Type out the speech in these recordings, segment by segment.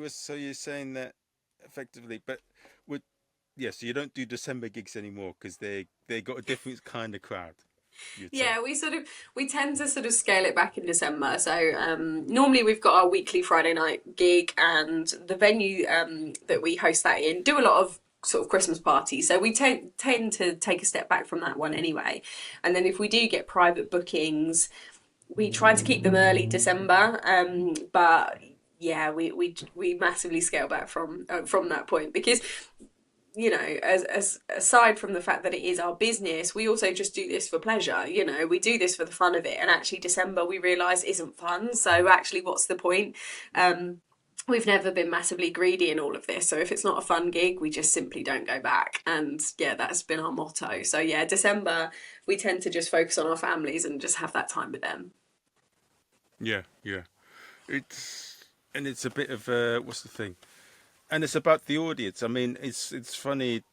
you're saying that effectively, but would yeah, so you don't do December gigs anymore because they got a different kind of crowd, you'd say. Yeah, we tend to sort of scale it back in December. So normally we've got our weekly Friday night gig, and the venue that we host that in do a lot of sort of Christmas parties. So we tend to take a step back from that one anyway. And then if we do get private bookings, we try to keep them early December. But yeah, we massively scale back from that point because as aside from the fact that it is our business, we also just do this for pleasure. We do this for the fun of it, and actually December we realise isn't fun. So actually, what's the point? We've never been massively greedy in all of this. So if it's not a fun gig, we just simply don't go back. And yeah, that's been our motto. So yeah, December we tend to just focus on our families and just have that time with them. Yeah, yeah. It's a bit of what's the thing? And it's about the audience. I mean, it's funny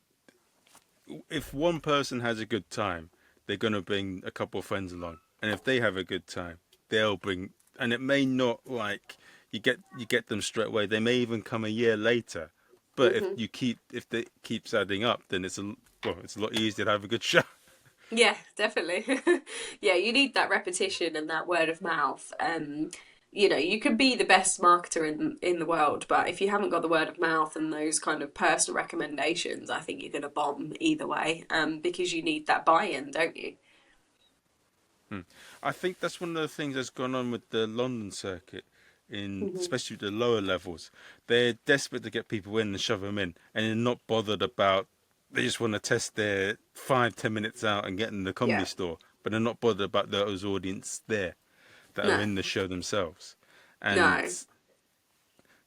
if one person has a good time, they're gonna bring a couple of friends along, and if they have a good time, they'll bring. And it may not like you get them straight away. They may even come a year later. But Hmm. if it keeps adding up, then it's a lot easier to have a good show. Yeah, definitely. Yeah, you need that repetition and that word of mouth. You can be the best marketer in the world, but if you haven't got the word of mouth and those kind of personal recommendations, I think you're going to bomb either way. Because you need that buy-in, don't you? Hmm. I think that's one of the things that's gone on with the London circuit, in Hmm. especially the lower levels. They're desperate to get people in and shove them in, and they're not bothered about. They just want to test their 5-10 minutes out and get in the comedy Yeah. store, but they're not bothered about those audience there that are No. in the show themselves. And No.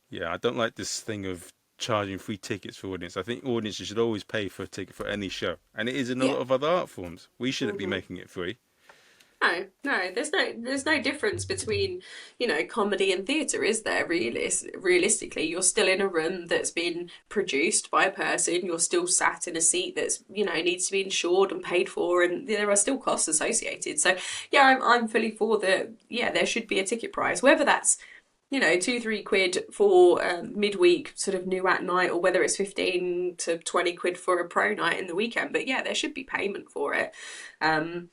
yeah, I don't like this thing of charging free tickets for audience. I think audiences should always pay for a ticket for any show, and it is in a Yeah. lot of other art forms. We shouldn't be Hmm. making it free. No, no, there's no difference between, comedy and theatre, is there? Realistically, you're still in a room that's been produced by a person. You're still sat in a seat that's, needs to be insured and paid for, and there are still costs associated. So, yeah, I'm fully for the, yeah, there should be a ticket price, whether that's 2-3 quid for midweek sort of new at night, or whether it's 15 to 20 quid for a pro night in the weekend. But yeah, there should be payment for it. Um,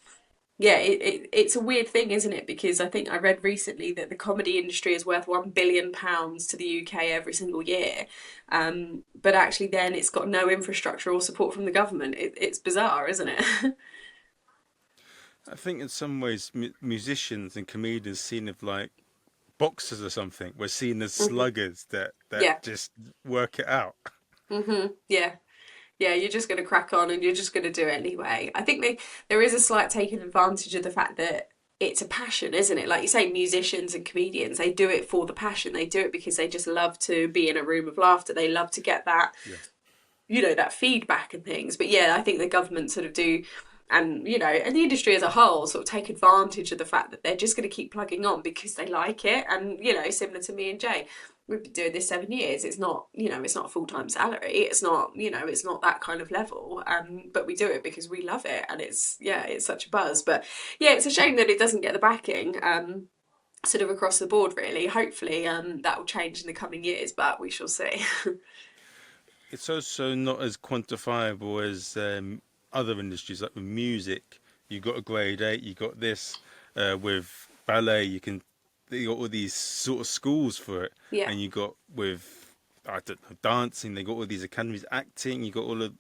yeah, it's a weird thing, isn't it? Because I think I read recently that the comedy industry is worth £1 billion to the UK every single year, but actually then it's got no infrastructure or support from the government. It's bizarre, isn't it? I think in some ways musicians and comedians seen as like boxers or something. We're seen as Hmm. sluggers that Yeah. just work it out. Yeah. Yeah, you're just going to crack on and you're just going to do it anyway. I think there is a slight taking advantage of the fact that it's a passion, isn't it? Like you say, musicians and comedians, they do it for the passion. They do it because they just love to be in a room of laughter. They love to get that, Yeah. that feedback and things. But yeah, I think the government sort of do, and and the industry as a whole sort of take advantage of the fact that they're just going to keep plugging on because they like it. And similar to me and Jay, we've been doing this 7 years. It's not, it's not a full-time salary. It's not, it's not that kind of level. But we do it because we love it, and it's, yeah, it's such a buzz. But yeah, it's a shame that it doesn't get the backing. Sort of across the board, really. Hopefully, that will change in the coming years, but we shall see. It's also not as quantifiable as other industries, like with music. You got a grade 8. You got this with ballet. You got all these sort of schools for it, Yeah. and you got with I don't know dancing. They got all these academies, acting. You got all of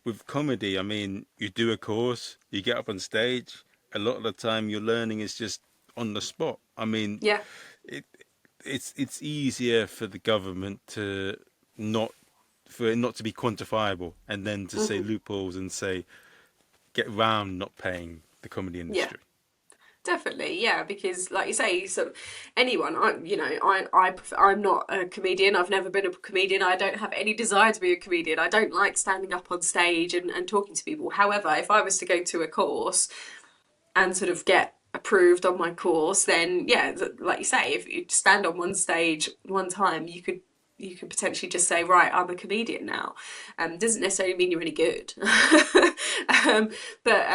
with comedy. I mean, you do a course, you get up on stage. A lot of the time, your learning is just on the spot. I mean, Yeah. it it's easier for the government to not for it not to be quantifiable, and then to say Hmm. loopholes and say get around not paying the comedy Yeah. industry. Definitely, yeah, because like you say, sort of anyone, I'm not a comedian. I've never been a comedian. I don't have any desire to be a comedian. I don't like standing up on stage and talking to people. However, if I was to go to a course and sort of get approved on my course, then yeah, like you say, if you stand on one stage one time, you could potentially just say, right, I'm a comedian now. Doesn't necessarily mean you're any good. um, but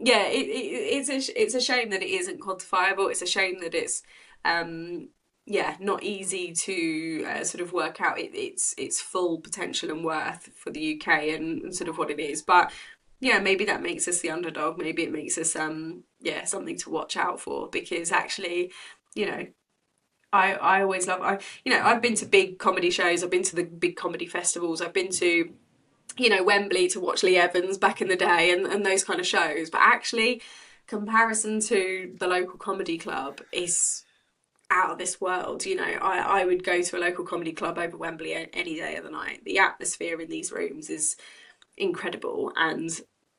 yeah, it's a shame that it isn't quantifiable. It's a shame that it's um, yeah, not easy to sort of work out its full potential and worth for the UK and sort of what it is. But yeah, maybe that makes us the underdog. Maybe it makes us yeah, something to watch out for, because actually, you know, I always love I've been to big comedy shows, I've been to the big comedy festivals, I've been to Wembley to watch Lee Evans back in the day, and those kind of shows. But actually, comparison to the local comedy club is out of this world. I would go to a local comedy club over Wembley any day of the night. The atmosphere in these rooms is incredible, and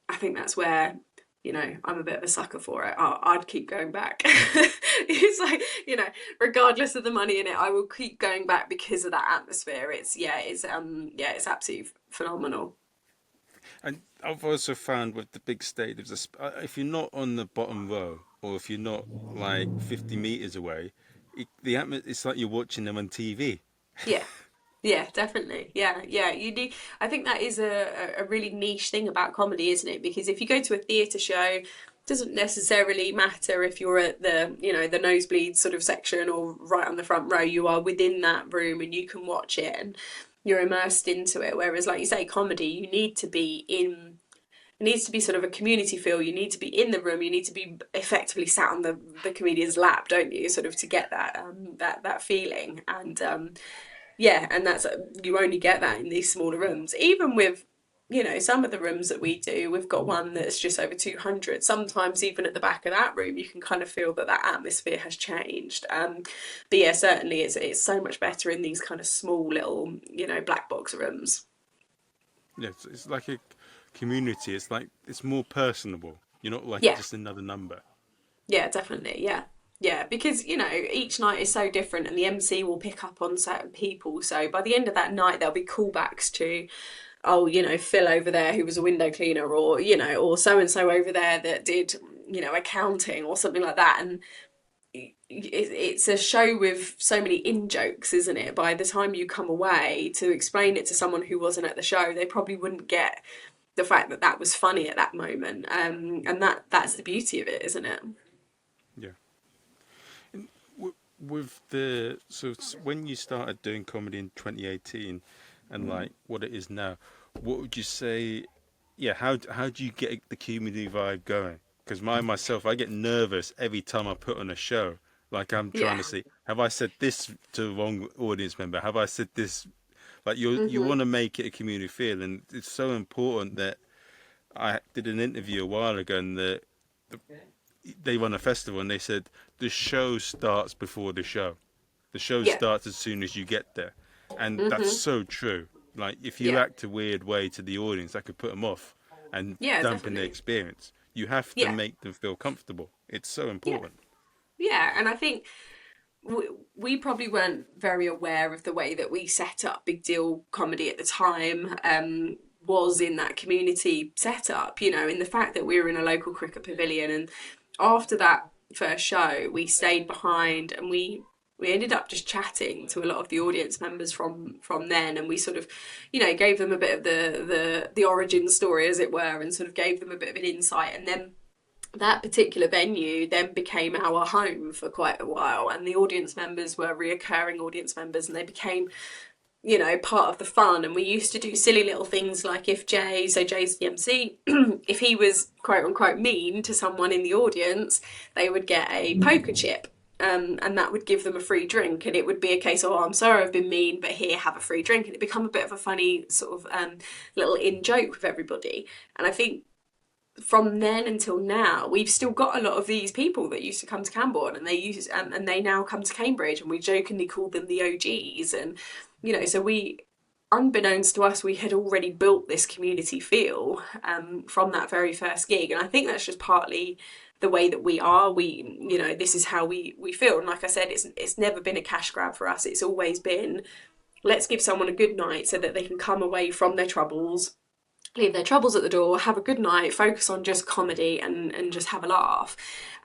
I think that's where I'm a bit of a sucker for it. I'd keep going back. It's like, regardless of the money in it, I will keep going back because of that atmosphere. It's absolutely phenomenal. And I've also found with the big stadiums, if you're not on the bottom row or if you're not like 50 meters away, it's like you're watching them on TV. Yeah. Yeah, definitely. Yeah, yeah. I think that is a really niche thing about comedy, isn't it? Because if you go to a theatre show, it doesn't necessarily matter if you're at the nosebleed sort of section or right on the front row. You are within that room and you can watch it and you're immersed into it. Whereas, like you say, comedy, it needs to be sort of a community feel. You need to be in the room. You need to be effectively sat on the comedian's lap, don't you? Sort of to get that feeling. And yeah, and that's you only get that in these smaller rooms. Even with some of the rooms that we do, we've got one that's just over 200. Sometimes even at the back of that room, you can kind of feel that atmosphere has changed. But yeah, certainly it's so much better in these kind of small little black box rooms. Yeah, it's like a community. It's like it's more personable. You're not like Yeah. just another number. Yeah, definitely. Yeah. Yeah, because each night is so different and the MC will pick up on certain people. So by the end of that night there'll be callbacks to, oh, Phil over there who was a window cleaner, or or so and so over there that did, accounting or something like that. And it's a show with so many in jokes, isn't it? By the time you come away to explain it to someone who wasn't at the show, they probably wouldn't get the fact that that was funny at that moment. And that's the beauty of it, isn't it? Yeah. And with the when you started doing comedy in 2018, and like what it is now, what would you say? Yeah, how do you get the community vibe going? Because myself, I get nervous every time I put on a show. Like I'm trying Yeah. to see, have I said this to the wrong audience member? Have I said this? Like you Hmm. want to make it a community feel, and it's so important that I did an interview a while ago, and they run a festival, and they said the show starts before the show. The show Yeah. starts as soon as you get there, and that's Hmm. so true. Like if you Yeah. act a weird way to the audience, that could put them off and Yeah, dampen the definitely. experience. You have to Yeah. make them feel comfortable. It's so Yeah. important. Yeah. And I think we probably weren't very aware of the way that we set up Big Deal Comedy at the time. Was in that community setup, in the fact that we were in a local cricket pavilion, and after that first show, we stayed behind and we ended up just chatting to a lot of the audience members from then, and we sort of, gave them a bit of the origin story, as it were, and sort of gave them a bit of an insight, and then that particular venue then became our home for quite a while, and the audience members were reoccurring audience members, and they became part of the fun. And we used to do silly little things like, if Jay's the MC, if he was quote unquote mean to someone in the audience, they would get a poker chip. And that would give them a free drink, and it would be a case of, oh, I'm sorry I've been mean, but here, have a free drink. And it become a bit of a funny sort of little in joke with everybody. And I think from then until now, we've still got a lot of these people that used to come to Camborne, and and they now come to Cambridge, and we jokingly call them the OGs. And so we, unbeknownst to us, we had already built this community feel from that very first gig. And I think that's just partly the way that we are. This is how we feel. And like I said, it's never been a cash grab for us. It's always been, let's give someone a good night so that they can come away from their troubles, leave their troubles at the door, have a good night, focus on just comedy, and just have a laugh.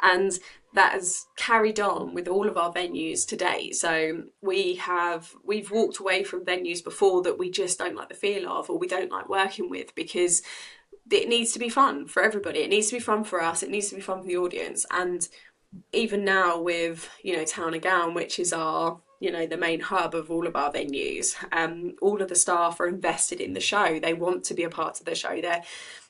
And that has carried on with all of our venues to date. So we've walked away from venues before that we just don't like the feel of, or we don't like working with, because it needs to be fun for everybody. It needs to be fun for us. It needs to be fun for the audience. And even now with, Town and Gown, which is our, the main hub of all of our venues, all of the staff are invested in the show. They want to be a part of the show.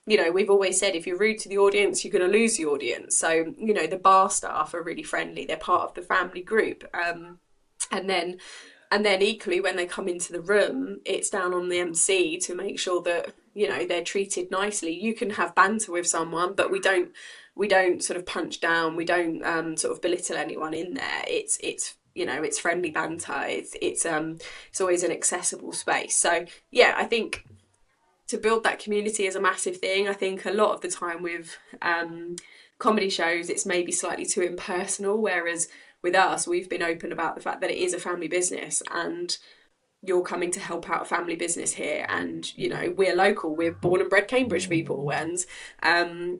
We've always said if you're rude to the audience, you're going to lose the audience. So, the bar staff are really friendly. They're part of the family group. And then equally when they come into the room, it's down on the MC to make sure that they're treated nicely. You can have banter with someone, but we don't sort of punch down. We don't sort of belittle anyone in there. It's friendly banter. It's always an accessible space. So yeah, I think to build that community is a massive thing. I think a lot of the time with comedy shows, it's maybe slightly too impersonal, whereas with us, we've been open about the fact that it is a family business and you're coming to help out a family business here, and we're local, we're born and bred Cambridge people, and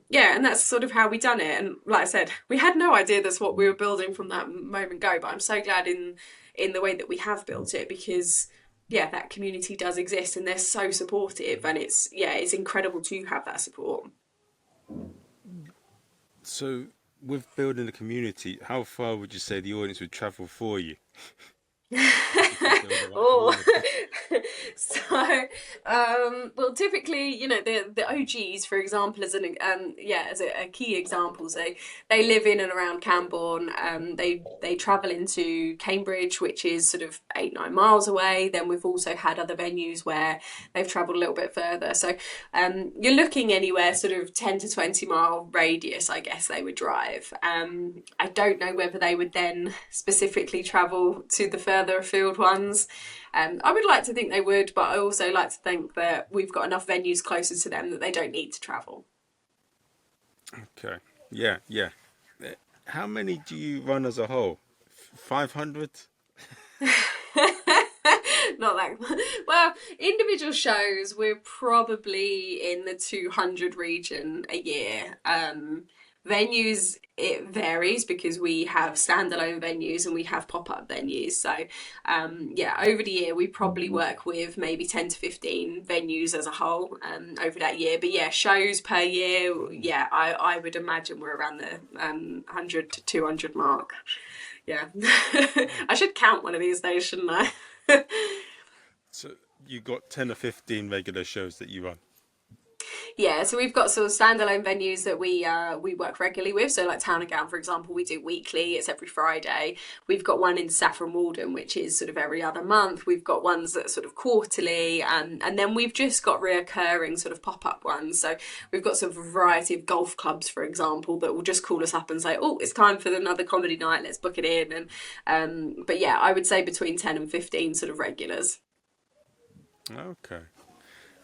yeah, and that's sort of how we done it. And like I said, we had no idea that's what we were building from that moment go, but I'm so glad in the way that we have built it, because yeah, that community does exist and they're so supportive, and it's incredible to have that support. So, with building a community, how far would you say the audience would travel for you if you build the right Oh, community? so well, typically, the OGs, for example, as a key example, so they live in and around Camborne. They travel into Cambridge, which is sort of 8-9 miles away. Then we've also had other venues where they've travelled a little bit further. So you're looking anywhere sort of 10 to 20 mile radius, I guess they would drive. I don't know whether they would then specifically travel to the further afield ones. I would like to think they would, but I also like to think that we've got enough venues closer to them that they don't need to travel. Okay. Yeah, yeah. How many do you run as a whole? 500? Not that well. Individual shows, we're probably in the 200 region a year. Venues, it varies because we have standalone venues and we have pop-up venues. So yeah, over the year we probably work with maybe 10 to 15 venues as a whole over that year. But yeah, shows per year, yeah, I would imagine we're around the 100 to 200 mark. Yeah. I should count one of these days, shouldn't I? So, you got 10 or 15 regular shows that you run. Yeah, so we've got sort of standalone venues that we work regularly with. So like Town and Gown, for example, we do weekly. It's every Friday. We've got one in Saffron Walden, which is sort of every other month. We've got ones that are sort of quarterly, and then we've just got reoccurring sort of pop up ones. So we've got sort of a variety of golf clubs, for example, that will just call us up and say, "Oh, it's time for another comedy night. Let's book it in." And but yeah, I would say between 10 and 15 sort of regulars. Okay.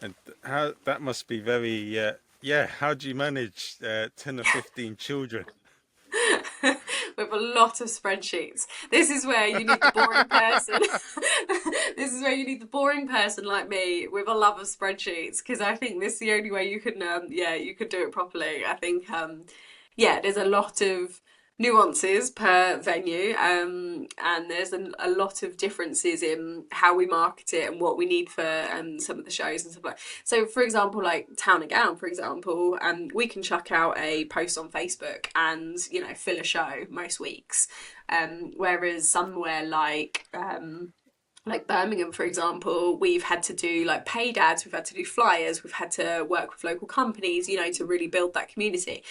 And how that must be very, yeah, how do you manage 10 or 15 children? With a lot of spreadsheets. This is where you need the boring person. This is where you need the boring person like me with a love of spreadsheets, because I think this is the only way you can you could do it properly. I think yeah, there's a lot of nuances per venue, and there's a lot of differences in how we market it and what we need for some of the shows and stuff like. So, for example, like Town and Gown, for example, we can chuck out a post on Facebook and fill a show most weeks, whereas somewhere like Birmingham, for example, we've had to do like paid ads, we've had to do flyers, we've had to work with local companies, to really build that community.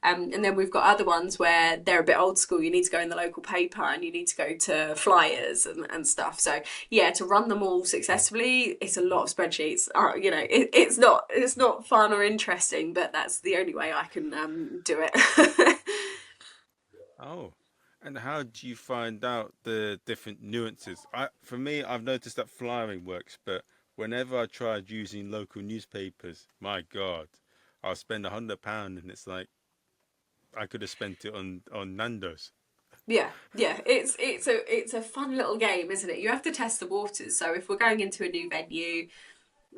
And then we've got other ones where they're a bit old school. You need to go in the local paper and you need to go to flyers and stuff. So yeah, to run them all successfully, it's a lot of spreadsheets. It's not fun or interesting, but that's the only way I can do it. Oh, and how do you find out the different nuances? For me, I've noticed that flyering works, but whenever I tried using local newspapers, my God, I'll spend £100 and it's like I could have spent it on Nando's. Yeah, yeah, it's a fun little game, isn't it? You have to test the waters. So if we're going into a new venue,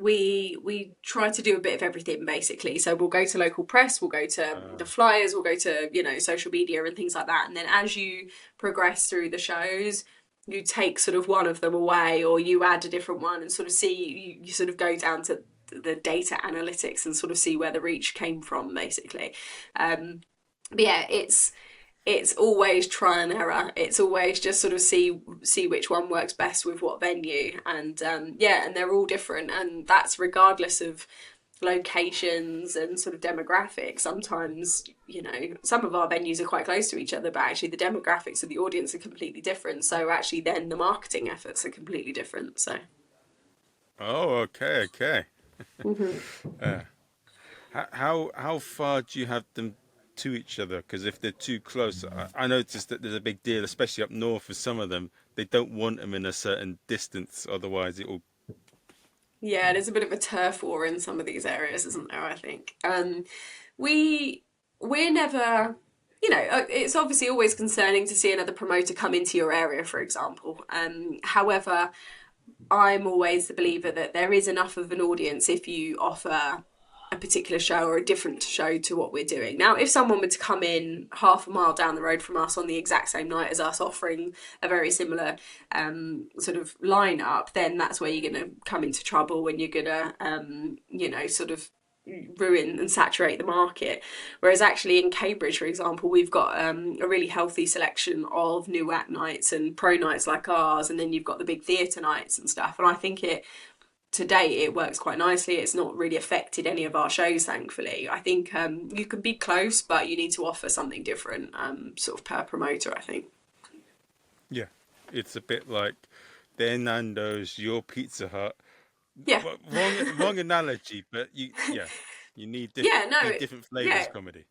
we try to do a bit of everything basically. So we'll go to local press, we'll go to the Uh, flyers, we'll go to social media and things like that. And then as you progress through the shows, you take sort of one of them away, or you add a different one, and sort of see you sort of go down to the data analytics and sort of see where the reach came from basically. But yeah, it's always try and error. It's always just sort of see which one works best with what venue, and yeah, and they're all different, and that's regardless of locations and sort of demographics. Sometimes, you know, some of our venues are quite close to each other, but actually the demographics of the audience are completely different. So actually, then the marketing efforts are completely different. So. Oh, okay, okay. Mhm. Uh, how far do you have them to each other? Because if they're too close, I noticed that there's a big deal, especially up north with some of them. They don't want them in a certain distance, otherwise it will. Yeah, there's a bit of a turf war in some of these areas, isn't there? I think. We we're never, it's obviously always concerning to see another promoter come into your area, for example. However, I'm always the believer that there is enough of an audience if you offer a particular show or a different show to what we're doing. Now, if someone were to come in half a mile down the road from us on the exact same night as us, offering a very similar sort of lineup, then that's where you're going to come into trouble when you're going to, sort of ruin and saturate the market. Whereas actually in Cambridge, for example, we've got a really healthy selection of new act nights and pro nights like ours, and then you've got the big theatre nights and stuff. And I think it to date it works quite nicely. It's not really affected any of our shows, thankfully. I think you can be close, but you need to offer something different, sort of per promoter, I think. Yeah, it's a bit like their Nando's, your Pizza Hut. Yeah. Well, wrong analogy, but yeah, you Yeah, no, need different flavors yeah, of comedy.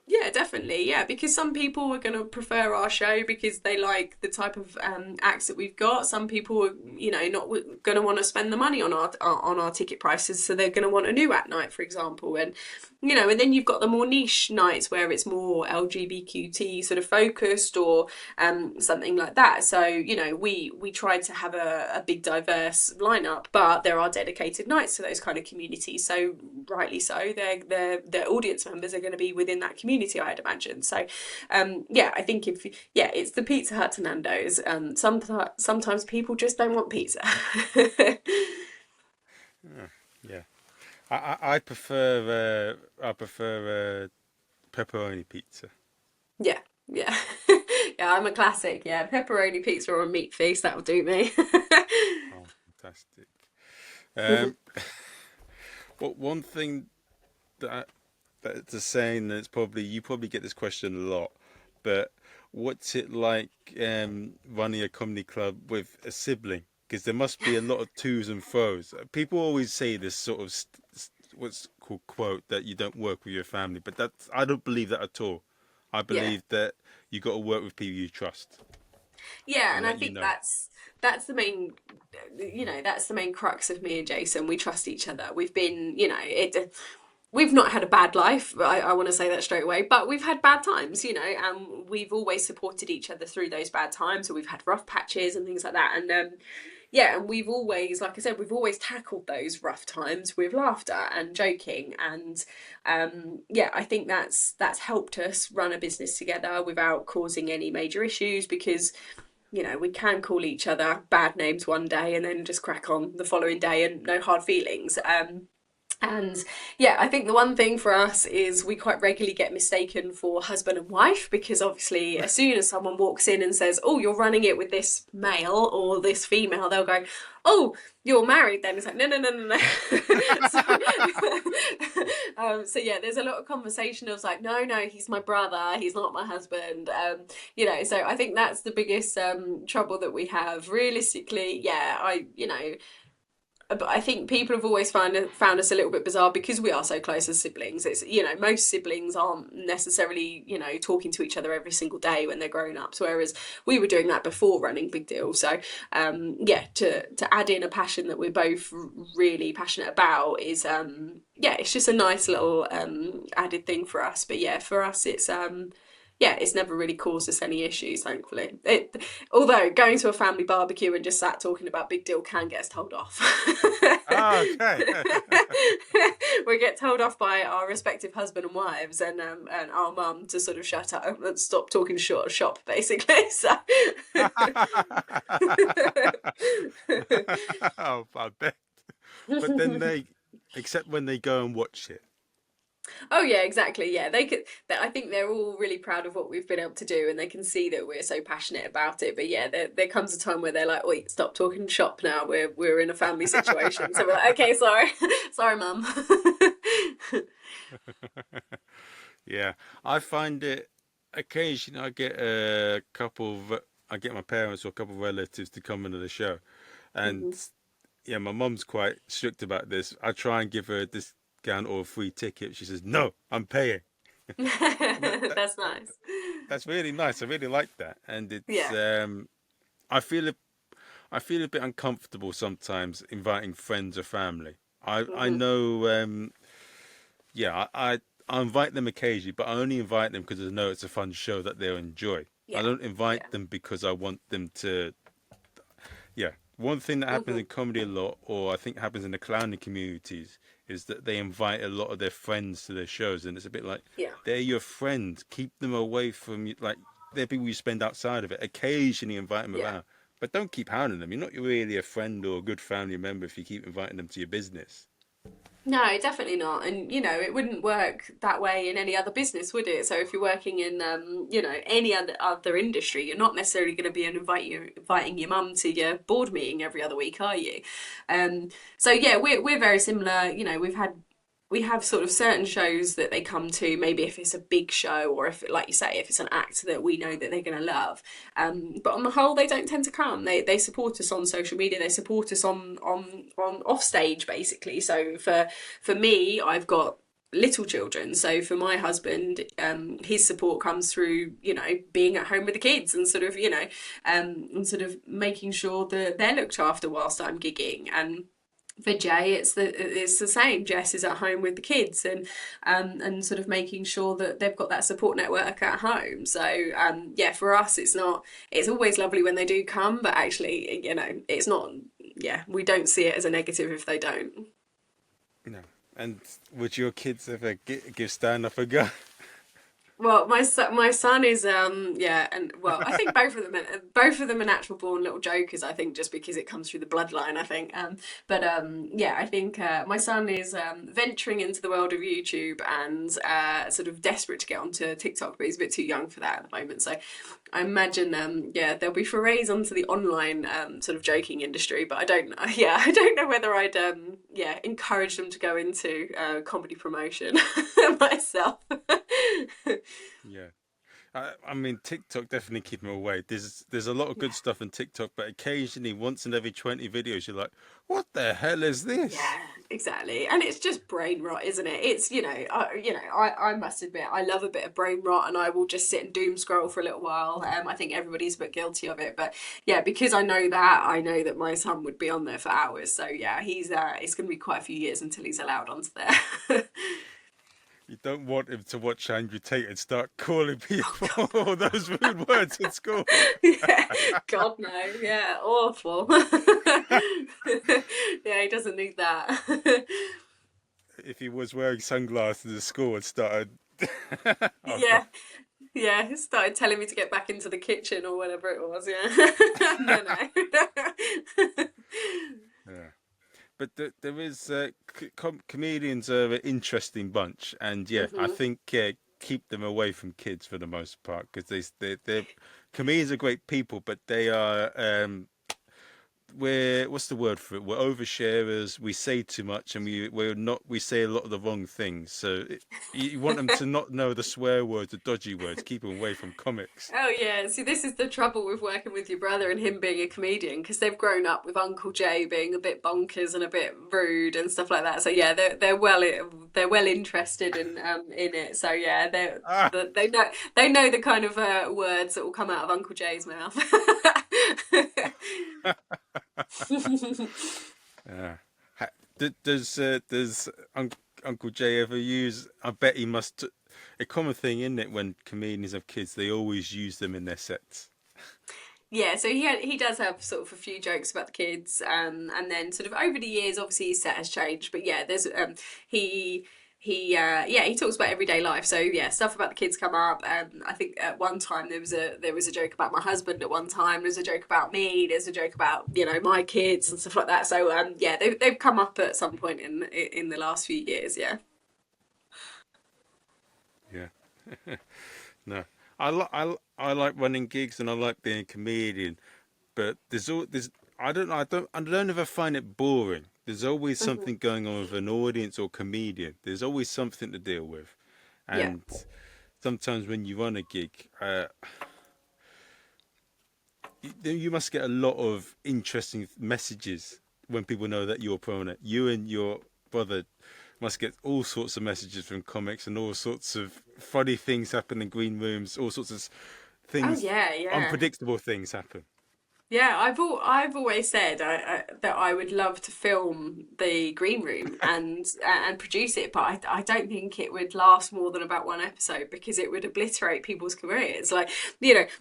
yeah, definitely. Yeah, because some people are going to prefer our show because they like the type of acts that we've got. Some people are, not going to want to spend the money on our ticket prices, so they're going to want a new act night, for example. And and then you've got the more niche nights where it's more LGBTQT sort of focused or something like that. So we try to have a big diverse lineup, but there are dedicated nights to those kind of communities. So rightly so, their audience members are going to be within that community, I'd imagine. So yeah, I think if yeah, it's the Pizza Hut to Nando's. Sometimes people just don't want pizza. Yeah, yeah. I prefer pepperoni pizza. Yeah, yeah, yeah. I'm a classic. Yeah, pepperoni pizza or a meat feast, that'll do me. Oh, fantastic. Um, but one thing that that's a saying that's probably you probably get this question a lot, but what's it like running a comedy club with a sibling? Because there must be a lot of twos and fro's. People always say this sort of what's called quote that you don't work with your family, but that's I don't believe that at all. I Yeah. believe that you got to work with people you trust Yeah, and and I let you think know. that's the main that's the main crux of me and Jason. We trust each other. We've been, we've not had a bad life. I want to say that straight away, but we've had bad times, and we've always supported each other through those bad times. So we've had rough patches and things like that, and yeah, and we've always, like I said, we've always tackled those rough times with laughter and joking, and yeah, I think that's helped us run a business together without causing any major issues because we can call each other bad names one day and then just crack on the following day and no hard feelings. And yeah, I think the one thing for us is we quite regularly get mistaken for husband and wife because obviously, as soon as someone walks in and says, "Oh, you're running it with this male or this female," they'll go, "Oh, you're married then?" It's like, no, no, no, no, no. so, so yeah, there's a lot of conversation of like, no, no, he's my brother, he's not my husband. So I think that's the biggest trouble that we have. Realistically, yeah, but I think people have always found us a little bit bizarre because we are so close as siblings. It's most siblings aren't necessarily talking to each other every single day when they're grown ups, whereas we were doing that before running Big Deal. So yeah, to add in a passion that we're both really passionate about is yeah, it's just a nice little added thing for us. But yeah, for us it's yeah, it's never really caused us any issues, thankfully. Although going to a family barbecue and just sat talking about Big Deal can get us told off. Ah, okay. We get told off by our respective husband and wives and our mum to sort of shut up and stop talking shop, basically. So Oh, I bet. But then except when they go and watch it. Oh yeah, exactly. Yeah, they could. I think they're all really proud of what we've been able to do, and they can see that we're so passionate about it. But yeah, there comes a time where they're like, "Wait, stop talking shop now. We're in a family situation." So we're like, "Okay, sorry, sorry, mum." Yeah, I find it occasionally I get a couple of I get my parents or a couple of relatives to come into the show, and Mhm. yeah, my mum's quite strict about this. I try and give her a discount or a free ticket. She says, "No, I'm paying." And That's nice. that's really nice. I really like that, and it's Yeah. I feel I feel a bit uncomfortable sometimes inviting friends or family. I Hmm. know yeah, I invite them occasionally, but I only invite them because I know it's a fun show that they'll enjoy. I Yeah. don't Yeah. invite them because I want them to. Yeah, one thing that happens Hmm. in comedy a lot, or I think happens in the clowning communities, is that they invite a lot of their friends to their shows, and it's a bit like Yeah. they're your friends. Keep them away from you. Like they're people you spend outside of it. Occasionally invite them Yeah. around, but don't keep hounding them. You're not really a friend or a good family member if you keep inviting them to your business. No, definitely not. And it wouldn't work that way in any other business, would it? So if you're working in any other industry, you're not necessarily going to be inviting your mum to your board meeting every other week, are you? So yeah, we're very similar. We have sort of certain shows that they come to, maybe if it's a big show or if, like you say, if it's an act that we know that they're going to love. But on the whole, they don't tend to come. They support us on social media. They support us on off stage, basically. So for me, I've got little children. So for my husband, his support comes through, being at home with the kids and and sort of making sure that they're looked after whilst I'm gigging. And for Jay, it's the same. Jess is at home with the kids and sort of making sure that they've got that support network at home. So yeah, for us, it's not. It's always lovely when they do come, but actually, it's not. Yeah, we don't see it as a negative if they don't. No. And would your kids ever give stand up a go? Well, my son is yeah, and well, I think both of them are natural born little jokers. I think just because it comes through the bloodline. I think, but yeah, I think my son is venturing into the world of YouTube and sort of desperate to get onto TikTok, but he's a bit too young for that at the moment. So I imagine yeah, there'll be forays onto the online sort of joking industry, but I don't yeah, I don't know whether I'd yeah, encourage them to go into comedy promotion myself. Yeah. I mean, TikTok definitely keep them away. There's a lot of good stuff in TikTok, but occasionally, once in every 20 videos, you're like, what the hell is this? Yeah, exactly. And it's just brain rot, isn't it? It's, I must admit, I love a bit of brain rot and I will just sit and doom scroll for a little while. I think everybody's a bit guilty of it. But yeah, because I know that my son would be on there for hours. So yeah, it's going to be quite a few years until he's allowed onto there. You don't want him to watch Andrew Tate and start calling Oh, people God. all those rude words at school. Yeah, God no. Yeah, awful. Yeah, he doesn't need that. If he was wearing sunglasses at school and started, oh god, Yeah, yeah, he started telling me to get back into the kitchen or whatever it was. Yeah, no, no. yeah. But there is comedians are an interesting bunch, and yeah, I Hmm. think keep them away from kids for the most part because they're comedians are great people, but they are we're what's the word for it? We're oversharers. We say too much, and we're not. We say a lot of the wrong things. So you want them to not know the swear words, the dodgy words. Keep them away from comics. Oh yeah, see, this is the trouble with working with your brother and him being a comedian because they've grown up with Uncle Jay being a bit bonkers and a bit rude and stuff like that. So yeah, they're well interested in it. So yeah, Ah, they know the kind of words that will come out of Uncle Jay's mouth. yeah. Does Uncle Jay ever use? I bet he must. A common thing, isn't it, when comedians have kids, they always use them in their sets. Yeah, so he does have sort of a few jokes about the kids, and then sort of over the years, obviously his set has changed, but yeah, there's he yeah, he talks about everyday life. So yeah, stuff about the kids come up. I think at one time there was a joke about my husband. At one time there's a joke about me. There's a joke about my kids and stuff like that. So yeah, they've come up at some point in the last few years. Yeah. Yeah. No, I like running gigs and I like being a comedian, but there's I don't ever find it boring. There's always Mhm. something going on with an audience or comedian. There's always something to deal with, Yeah. and sometimes when you run a gig, you must get a lot of interesting messages when people know that you're a prominent. You and your brother must get all sorts of messages from comics and all sorts of funny things happen in green rooms, all sorts of Oh things, yeah, yeah. unpredictable things happen. Yeah, I've always said that I would love to film the green room and produce it, but I don't think it would last more than about one episode because it would obliterate people's careers. Like,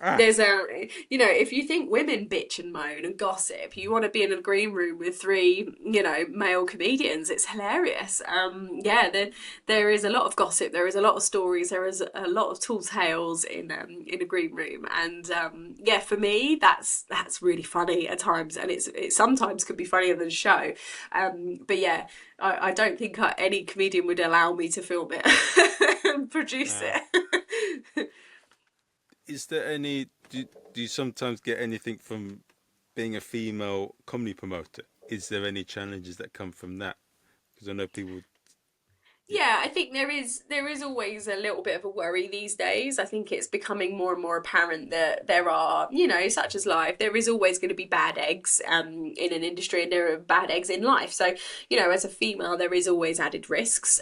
Ah, there's if you think women bitch and moan and gossip, you want to be in a green room with three, male comedians. It's hilarious. Yeah, there is a lot of gossip, there is a lot of stories, there is a lot of tall tales in a green room, and yeah, for me, that's really funny at times, and it sometimes could be funnier than show. But yeah, I don't think any comedian would allow me to film it and produce ah. it. Is there any? Do you sometimes get anything from being a female comedy promoter? Is there any challenges that come from that? Because I know people. Yeah, Yeah, I think there is always a little bit of a worry these days. I think it's becoming more and more apparent that there are, such as life, there is always going to be bad eggs in an industry, and there are bad eggs in life. So, as a female, there is always added risks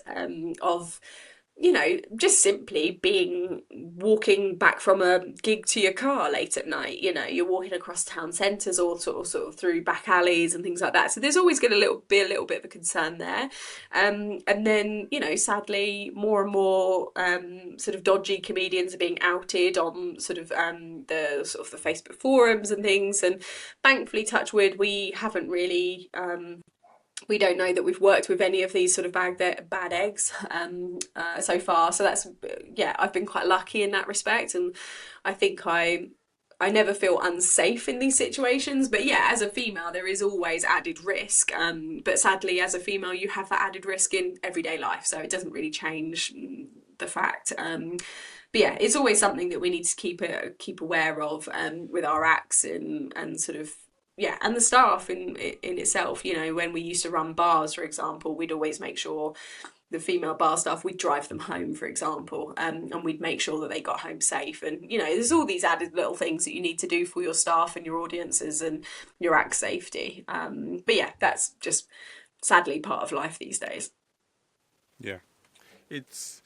of just simply being walking back from a gig to your car late at night. You're walking across town centres or sort of through back alleys and things like that. So there's always going to be a little bit of a concern there. And then, sadly, more and more sort of dodgy comedians are being outed on the Facebook forums and things. And thankfully, touch wood, we haven't really we don't know that we've worked with any of these sort of bad eggs so far. So that's yeah, I've been quite lucky in that respect, and I think I never feel unsafe in these situations. But yeah, as a female, there is always added risk. But sadly, as a female, you have that added risk in everyday life, so it doesn't really change the fact. But yeah, it's always something that we need to keep aware of with our acts and sort of yeah, and the staff in itself. When we used to run bars, for example, we'd always make sure the female bar staff, we'd drive them home, for example, and we'd make sure that they got home safe. And there's all these added little things that you need to do for your staff and your audiences and your act safety. But yeah, that's just sadly part of life these days. yeah. It's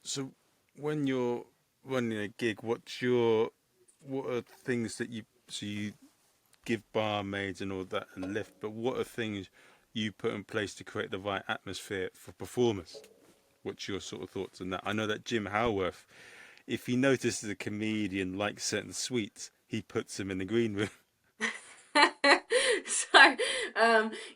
so when you're running a gig, what are things that you give barmaids and all that a lift, but what are things you put in place to create the right atmosphere for performers? What's your sort of thoughts on that? I know that Jim Howarth, if he notices a comedian likes certain sweets, he puts him in the green room. So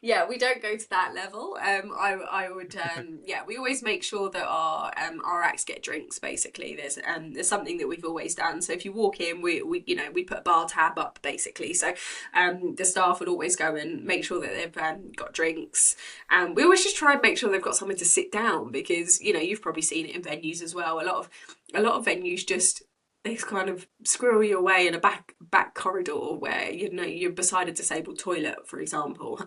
yeah, we don't go to that level. I would yeah, we always make sure that our acts get drinks. Basically, there's something that we've always done. So if you walk in, we put a bar tab up basically. So the staff would always go and make sure that they've got drinks, and we always just try and make sure they've got somewhere to sit down because you've probably seen it in venues as well. A lot of venues just they kind of squirrel you away in a back corridor where you're beside a disabled toilet, for example,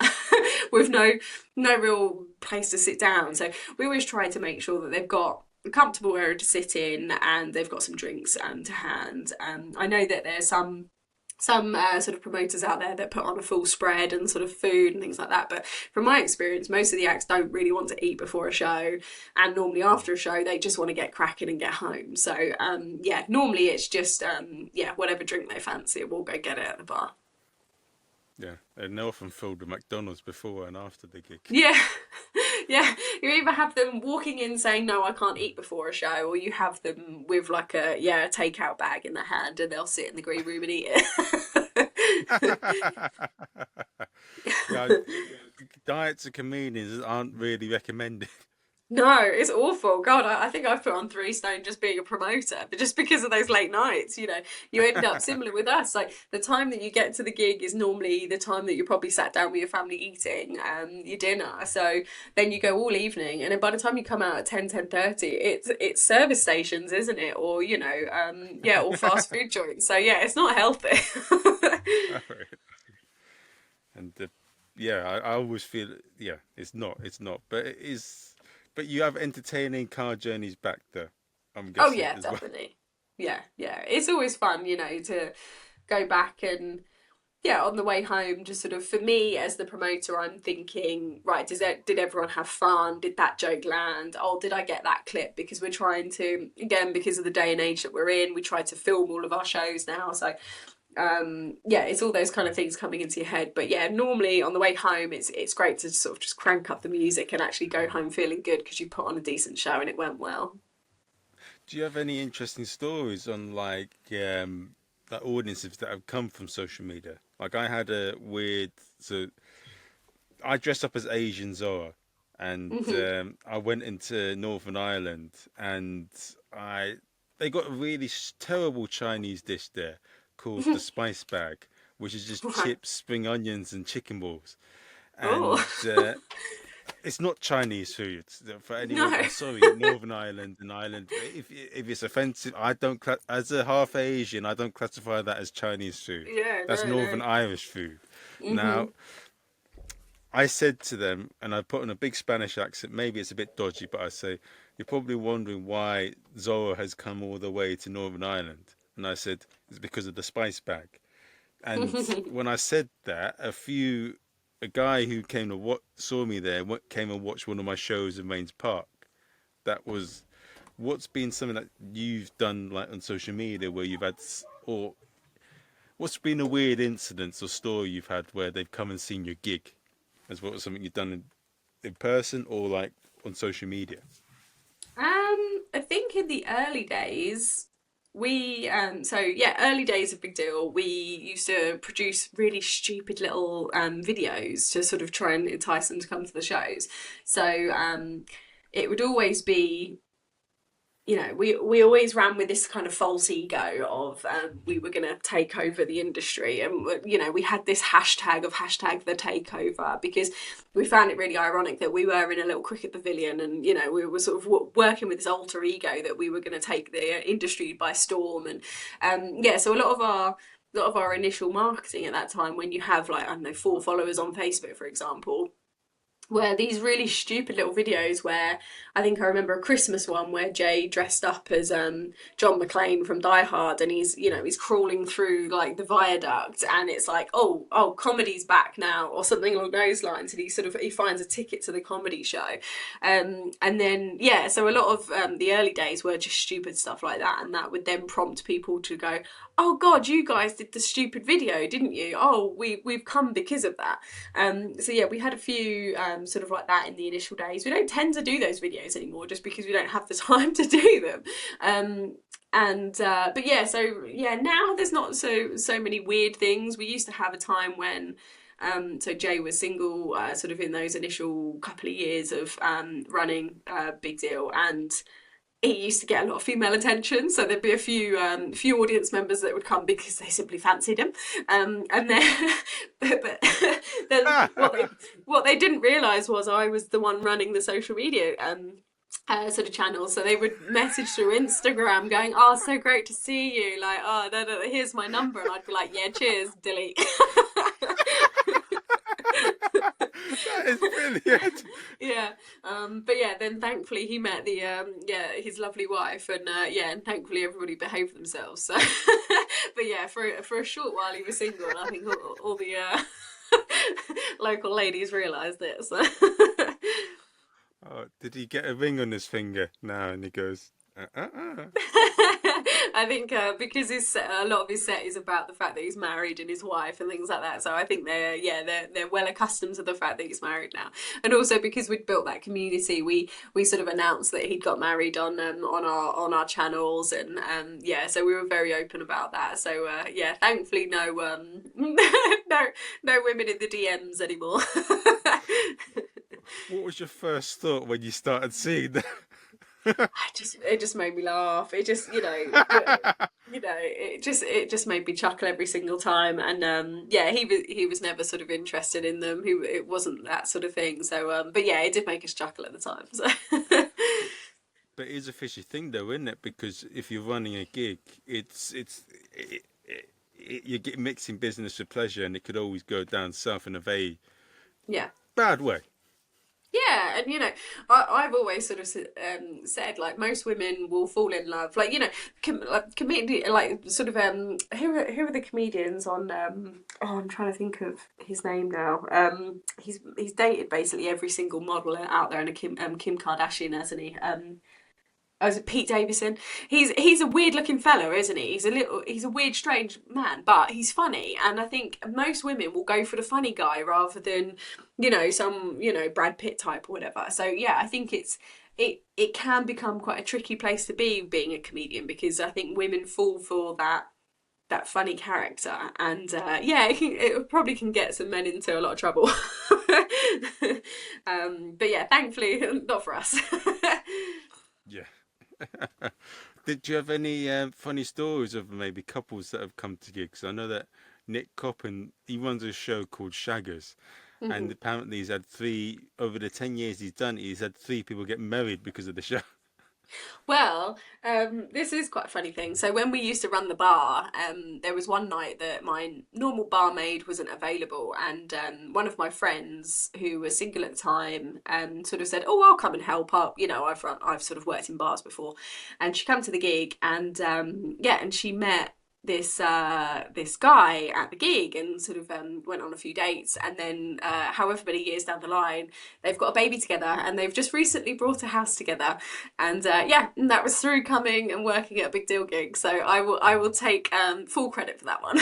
with no real place to sit down. So we always try to make sure that they've got a comfortable area to sit in and they've got some drinks to hand. I know that there's some sort of promoters out there that put on a full spread and sort of food and things like that. But from my experience, most of the acts don't really want to eat before a show, and normally after a show, they just want to get cracking and get home. So yeah, normally it's just yeah, whatever drink they fancy, we'll go get it at the bar. Yeah, and they're often filled with McDonald's before and after the gig. Yeah, yeah. You either have them walking in saying no, I can't eat before a show, or you have them with like a takeout bag in their hand, and they'll sit in the green room and eat it. Yeah, diets of comedians aren't really recommended. No, it's awful. God, I think I've put on 3 stone just being a promoter, but just because of those late nights, you end up similar with us. Like the time that you get to the gig is normally the time that you're probably sat down with your family eating your dinner. So then you go all evening, and then by the time you come out at 10:30, it's service stations, isn't it? Or yeah, or fast food joints. So yeah, it's not healthy. And yeah, I always feel, yeah, it's not, but it is. But you have entertaining car journeys back there, I'm Oh guessing yeah, as well. definitely. Yeah, yeah. It's always fun, to go back and yeah, on the way home, just sort of for me as the promoter, I'm thinking, right, did everyone have fun? Did that joke land? Oh, did I get that clip? Because we're trying to, again, because of the day and age that we're in, we try to film all of our shows now. So yeah, it's all those kind of things coming into your head. But yeah, normally on the way home, it's great to sort of just crank up the music and actually go home feeling good because you put on a decent show and it went well. Do you have any interesting stories on like audiences that have come from social media? Like I had a weird, so I dressed up as Asian Zora, and Hmm. I went into Northern Ireland, and I they got a really terrible Chinese dish there called the spice bag, which is just Right. chips, spring onions, and chicken balls. Oh And it's not Chinese food for anyone. no. I'm sorry, Northern Ireland and Ireland. If it's offensive, I don't. As a half Asian, I don't classify that as Chinese food. Yeah, That's no, Northern no. Irish food. Now, Hmm. I said to them, and I put on a big Spanish accent. Maybe it's a bit dodgy, but I say, "You're probably wondering why Zora has come all the way to Northern Ireland." And I said, "It's because of the spice bag." And when I said that, a guy who came to what saw me there, came and watched one of my shows in Mains Park. That was what's been something that you've done like on social media where you've had, or what's been a weird incident or story you've had where they've come and seen your gig, as well as something you've done in person or like on social media. I think in the early days, so yeah, early days of Big Deal, we used to produce really stupid little videos to sort of try and entice them to come to the shows. So it would always be we always ran with this kind of false ego of we were going to take over the industry, and we had this hashtag of hashtag the takeover because we found it really ironic that we were in a little cricket pavilion, and we were sort of working with this alter ego that we were going to take the industry by storm, and yeah, so a lot of our initial marketing at that time, when you have like I don't know 4 followers on Facebook, for example, where these really stupid little videos where I think I remember a Christmas one where Jay dressed up as John McClane from Die Hard, and he's crawling through like the viaduct, and it's like oh comedy's back now or something along those lines, and he finds a ticket to the comedy show, and then yeah, so a lot of the early days were just stupid stuff like that, and that would then prompt people to go, oh God, you guys did the stupid video, didn't you? Oh, we've come because of that. So yeah, we had a few sort of like that in the initial days. We don't tend to do those videos anymore just because we don't have the time to do them. And but yeah, so yeah, now there's not so many weird things. We used to have a time when so Jay was single, sort of in those initial couple of years of running Big Deal, and he used to get a lot of female attention. So there'd be a few audience members that would come because they simply fancied him, and then but then what they didn't realise was I was the one running the social media. Sort of channels, so they would message through Instagram going, "Oh, so great to see you!" Like, "Oh, no, no, here's my number," and I'd be like, "Yeah, cheers, delete." That is brilliant. Yeah, but yeah, then thankfully he met the yeah his lovely wife, and yeah, and thankfully everybody behaved themselves. So, but yeah, for a short while he was single, and I think all the local ladies realised it. So. Oh, did he get a ring on his finger now? And he goes, uh. I think because a lot of his set is about the fact that he's married and his wife and things like that. So I think they're well accustomed to the fact that he's married now, and also because we'd built that community, we sort of announced that he'd got married on our channels, and yeah, so we were very open about that. So yeah, thankfully no no women in the DMs anymore. What was your first thought when you started seeing It just made me laugh. It just, that? it just made me chuckle every single time. And yeah, he was never sort of interested in them. It wasn't that sort of thing. So but yeah, it did make us chuckle at the time. So But it is a fishy thing, though, isn't it? Because if you're running a gig, you get mixing business with pleasure, and it could always go down south in a very yeah. bad way. Yeah, and I've always sort of said like most women will fall in love, like like comedian, like sort of who are the comedians on oh I'm trying to think of his name now. He's dated basically every single model out there, and a Kim Kardashian, hasn't he? Oh, is it Pete Davidson? He's a weird looking fellow, isn't he? He's a weird, strange man, but he's funny. And I think most women will go for the funny guy rather than, some, Brad Pitt type or whatever. So yeah, I think it can become quite a tricky place to be being a comedian, because I think women fall for that funny character, and yeah, it probably can get some men into a lot of trouble. But yeah, thankfully not for us. Yeah. Did you have any funny stories of maybe couples that have come to gigs? I know that Nick Coppin, he runs a show called Shaggers, and apparently he's had three over the 10 years he's done. He's had three people get married because of the show. Well, this is quite a funny thing. So when we used to run the bar, there was one night that my normal barmaid wasn't available, and one of my friends who was single at the time sort of said, "Oh, I'll come and help up." I've sort of worked in bars before, and she came to the gig, and yeah, and she met this guy at the gig, and sort of went on a few dates, and then however many years down the line they've got a baby together, and they've just recently brought a house together, and yeah, and that was through coming and working at a big deal gig. So I will take full credit for that one.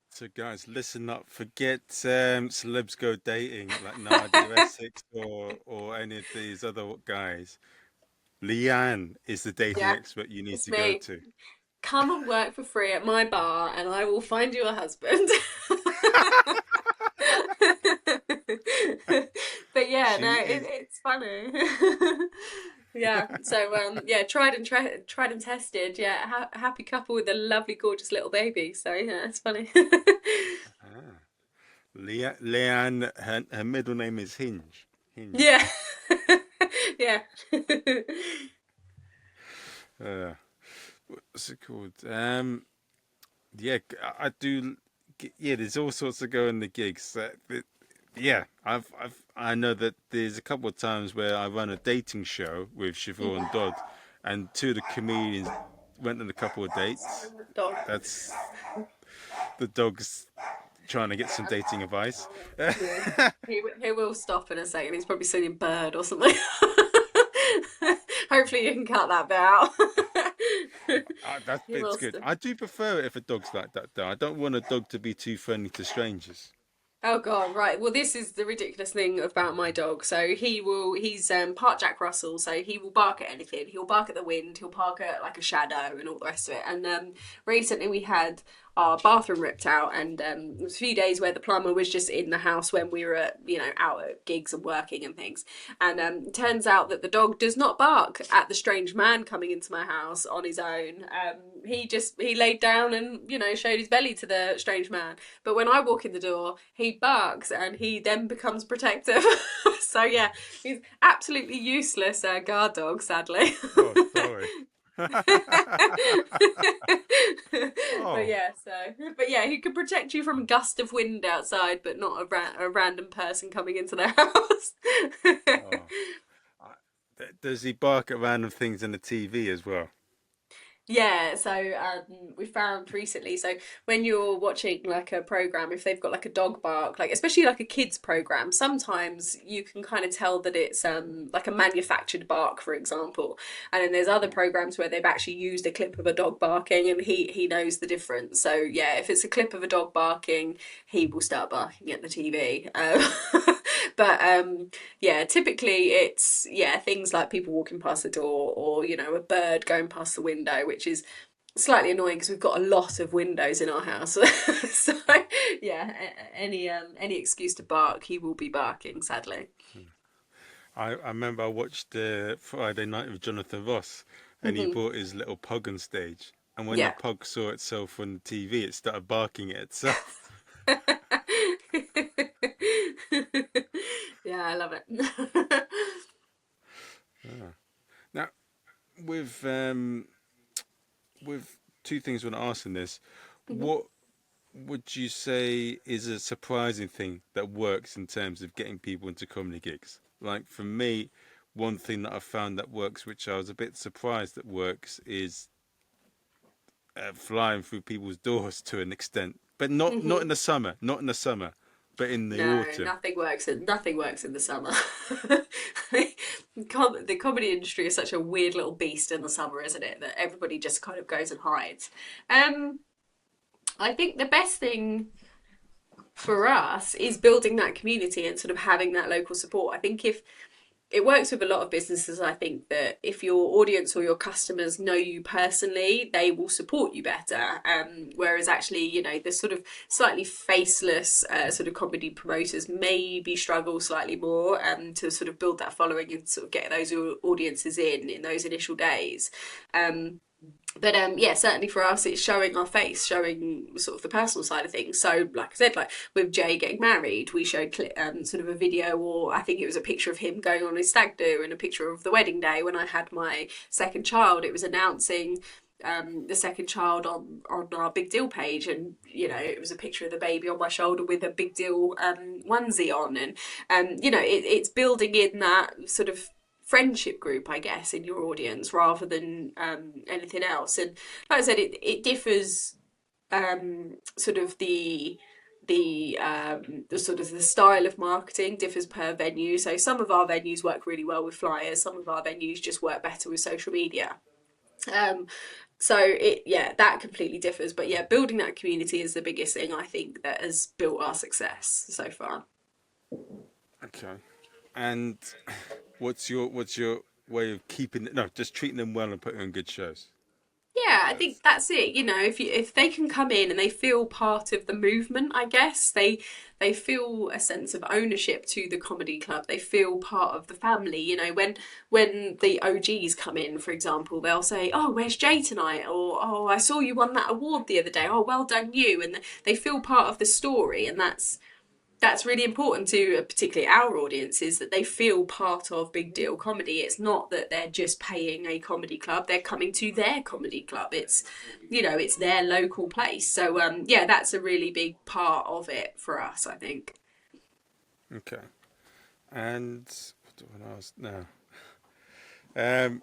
So guys, listen up. Forget celebs go dating like Nadia Essex or any of these other guys. Leanne is the dating Yeah, expert you need it's to go me. to. Come and work for free at my bar, and I will find you a husband. But yeah, She no, is. it's funny. Yeah. So yeah, tried and tested. Yeah, happy couple with a lovely, gorgeous little baby. So yeah, it's funny. Ah. Leanne, her middle name is Hinge. Hinge. Yeah. Yeah. Uh, what's it called? Yeah, I do. Yeah, there's all sorts of go in the gigs. Yeah, I know that there's a couple of times where I run a dating show with Siobhan Dodd, and two of the comedians went on a couple of dates. Dog. That's the dog's trying to get some dating advice. Yeah. He will stop in a second. He's probably singing Bird or something. Hopefully you can cut that bit out. That He will bit's good. stop. I do prefer it if a dog's like that, though. I don't want a dog to be too friendly to strangers. Oh God, right. Well, this is the ridiculous thing about my dog. So he's part Jack Russell, so he will bark at anything. He'll bark at the wind, he'll bark at like a shadow and all the rest of it. And recently we had our bathroom ripped out, and it was a few days where the plumber was just in the house when we were out at gigs and working and things. And it turns out that the dog does not bark at the strange man coming into my house on his own. He laid down and showed his belly to the strange man. But when I walk in the door, he barks, and he then becomes protective. So yeah, he's absolutely useless guard dog, sadly. Oh, sorry. But Oh, yeah, but yeah, he could protect you from a gust of wind outside, but not a random person coming into their house. oh. Does he bark at random things on the TV as well? Yeah, so we found recently, so when you're watching like a program, if they've got like a dog bark, like especially like a kids program, sometimes you can kind of tell that it's like a manufactured bark, for example. And then there's other programs where they've actually used a clip of a dog barking, and he knows the difference. So yeah, if it's a clip of a dog barking, he will start barking at the TV. But yeah, typically it's things like people walking past the door, or a bird going past the window, which is slightly annoying because we've got a lot of windows in our house. So yeah, any excuse to bark, he will be barking, sadly. I remember I watched Friday Night with Jonathan Ross, and he Hmm. brought his little pug on stage. And when the Yeah. pug saw itself on the TV, it started barking at itself. Yeah, I love it. Ah. Now, with with two things I want to ask in this, what would you say is a surprising thing that works in terms of getting people into comedy gigs? Like for me, one thing that I found that works, which I was a bit surprised that works, is flying through people's doors to an extent, but not Hmm. in the summer, not in the summer, but in the No, autumn. nothing works in the summer. The comedy industry is such a weird little beast in the summer, isn't it? That everybody just kind of goes and hides. Um, I think the best thing for us is building that community and sort of having that local support. I think if it works with a lot of businesses, I think that if your audience or your customers know you personally, they will support you better. Whereas actually, the sort of slightly faceless sort of comedy promoters maybe struggle slightly more to sort of build that following and sort of get those audiences in those initial days. Um, but yeah, certainly for us, it's showing our face, showing sort of the personal side of things. So, like I said, like with Jay getting married, we showed sort of a video, or I think it was a picture of him going on his stag do, and a picture of the wedding day when I had my second child. It was announcing the second child on our big deal page, and it was a picture of the baby on my shoulder with a big deal onesie on, and it's building in that sort of friendship group, I guess, in your audience rather than anything else. And like I said, it differs sort of the sort of the style of marketing differs per venue. So some of our venues work really well with flyers, some of our venues just work better with social media. Um, so yeah, that completely differs. But yeah, building that community is the biggest thing I think that has built our success so far. Okay. And what's your way of keeping no, just treating them well and putting on good shows? Yeah, I think That's that's it. If they can come in and they feel part of the movement, I guess they feel a sense of ownership to the comedy club. They feel part of the family. When the OGs come in, for example, they'll say, "Oh, where's Jay tonight?" Or, "Oh, I saw you won that award the other day. Oh, well done you." And they feel part of the story, and that's really important to particularly our audiences, that they feel part of big deal comedy. It's not that they're just paying a comedy club, they're coming to their comedy club. It's their local place. So yeah, that's a really big part of it for us, I think. okay. And what do I want to ask now? Um,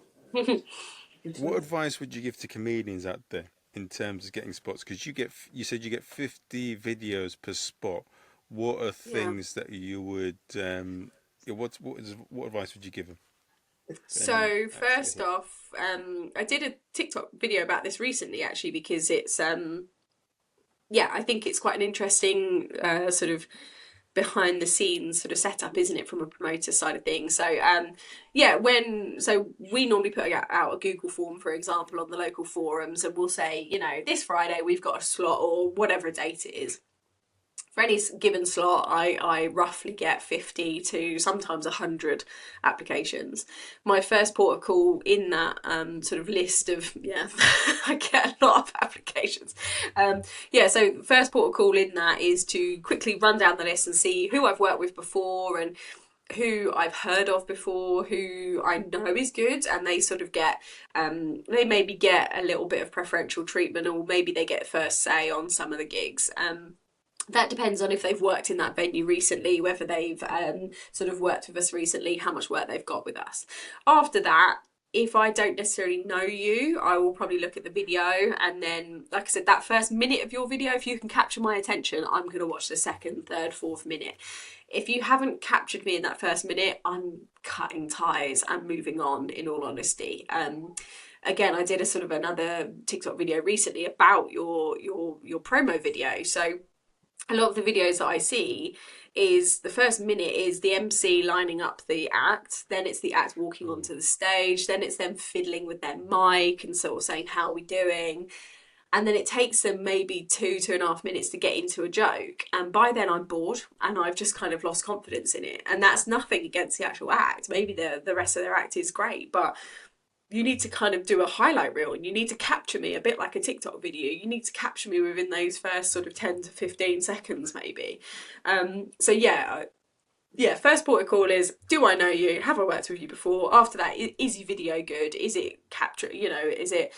what advice would you give to comedians out there in terms of getting spots? Because you said you get 50 videos per spot. What are Yeah. things that you would yeah, what advice would you give them for any So actually first hit? off, I did a TikTok video about this recently, actually, because it's yeah, I think it's quite an interesting sort of behind the scenes sort of setup, isn't it, from a promoter side of things? So yeah, so we normally put out a Google form, for example, on the local forums, and we'll say, this Friday we've got a slot or whatever date it is. For any given slot, I roughly get 50 to sometimes 100 applications. My first port of call in that sort of list of, yeah, I get a lot of applications. Yeah, so first port of call in that is to quickly run down the list and see who I've worked with before and who I've heard of before, who I know is good, and they sort of they maybe get a little bit of preferential treatment, or maybe they get first say on some of the gigs. That depends on if they've worked in that venue recently, whether they've sort of worked with us recently, how much work they've got with us. After that, if I don't necessarily know you, I will probably look at the video, and then, like I said, that first minute of your video, if you can capture my attention, I'm going to watch the second, third, fourth minute. If you haven't captured me in that first minute, I'm cutting ties and moving on, in all honesty. Again, I did a sort of another TikTok video recently about your promo video. So a lot of the videos that I see is the first minute is the MC lining up the act, then it's the act walking Oh, onto the stage, then it's them fiddling with their mic and sort of saying, how are we doing? And then it takes them maybe 2.5 minutes to get into a joke, and by then I'm bored and I've just kind of lost confidence in it. And that's nothing against the actual act, maybe the rest of their act is great, but you need to kind of do a highlight reel, and you need to capture me a bit like a TikTok video. You need to capture me within those first sort of 10 to 15 seconds maybe. So yeah, first port of call is, do I know you? Have I worked with you before? After that, is your video good? Is it capture? Is it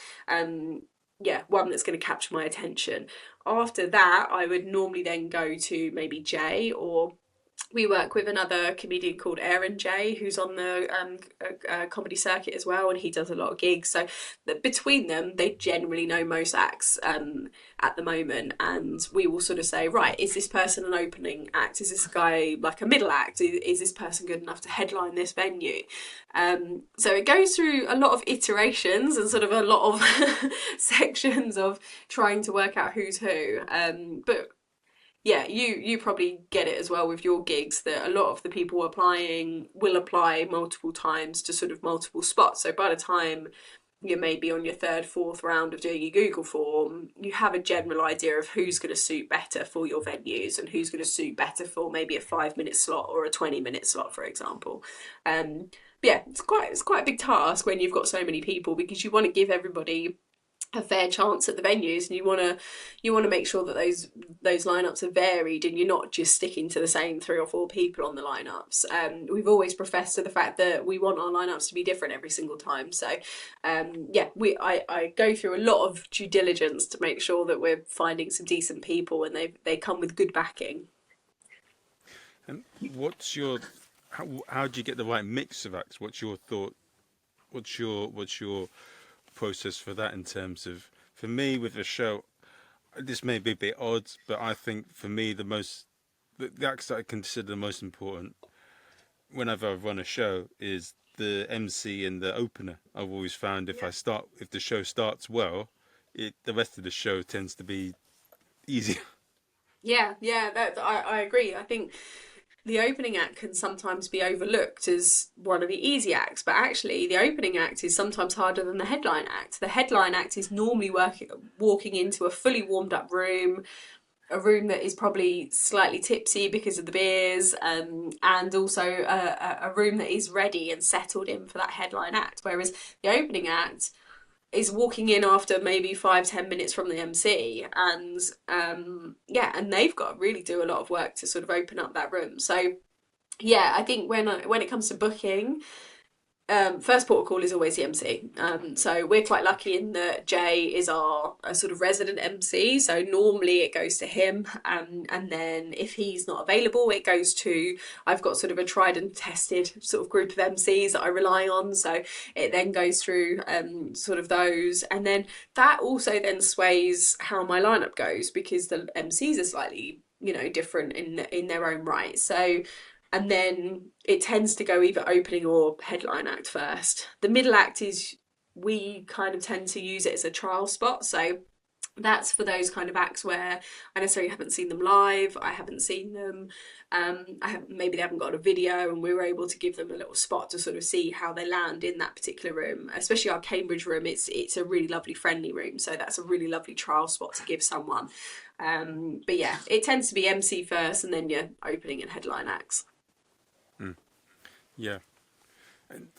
one that's going to capture my attention? After that, I would normally then go to maybe Jay, or we work with another comedian called Aaron J, who's on the comedy circuit as well, and he does a lot of gigs. So between them, they generally know most acts at the moment, and we will sort of say, right, is this person an opening act? Is this guy like a middle act? Is this person good enough to headline this venue? So it goes through a lot of iterations and sort of a lot of sections of trying to work out who's who. But yeah, you probably get it as well with your gigs, that a lot of the people applying will apply multiple times to sort of multiple spots. So by the time you're maybe on your third, fourth round of doing your Google form, you have a general idea of who's going to suit better for your venues and who's going to suit better for maybe a 5 minute slot or a 20 minute slot, for example. But yeah, it's quite a big task when you've got so many people, because you want to give everybody a fair chance at the venues, and you want to make sure that those lineups are varied, and you're not just sticking to the same 3 or 4 people on the lineups. We've always professed to the fact that we want our lineups to be different every single time. So I go through a lot of due diligence to make sure that we're finding some decent people, and they come with good backing. and how do you get the right mix of acts? What's your thought? What's your process for that in terms of, for me with a show, this may be a bit odd, but I think for me the acts that I consider the most important whenever I run a show is the MC and the opener. I've always found if the show starts well, the rest of the show tends to be easier. Yeah, that I agree. I think the opening act can sometimes be overlooked as one of the easy acts, but actually the opening act is sometimes harder than the headline act. The headline act is normally walking into a fully warmed up room, a room that is probably slightly tipsy because of the beers, and also a room that is ready and settled in for that headline act. Whereas the opening act is walking in after maybe 5-10 minutes from the MC, and and they've got to really do a lot of work to sort of open up that room. So yeah, I think when it comes to booking, first port of call is always the MC. So we're quite lucky in that Jay is our a sort of resident MC. So normally it goes to him, and then if he's not available, it goes to, I've got sort of a tried and tested sort of group of MCs that I rely on. So it then goes through sort of those, and then that also then sways how my lineup goes, because the MCs are slightly different in their own right. So and then it tends to go either opening or headline act first. The middle act is, we kind of tend to use it as a trial spot. So that's for those kind of acts where I necessarily haven't seen them live, I haven't seen them, maybe they haven't got a video, and we were able to give them a little spot to sort of see how they land in that particular room. Especially our Cambridge room, it's a really lovely, friendly room, so that's a really lovely trial spot to give someone. But yeah, it tends to be MC first, and then your opening and headline acts. Mm, yeah. And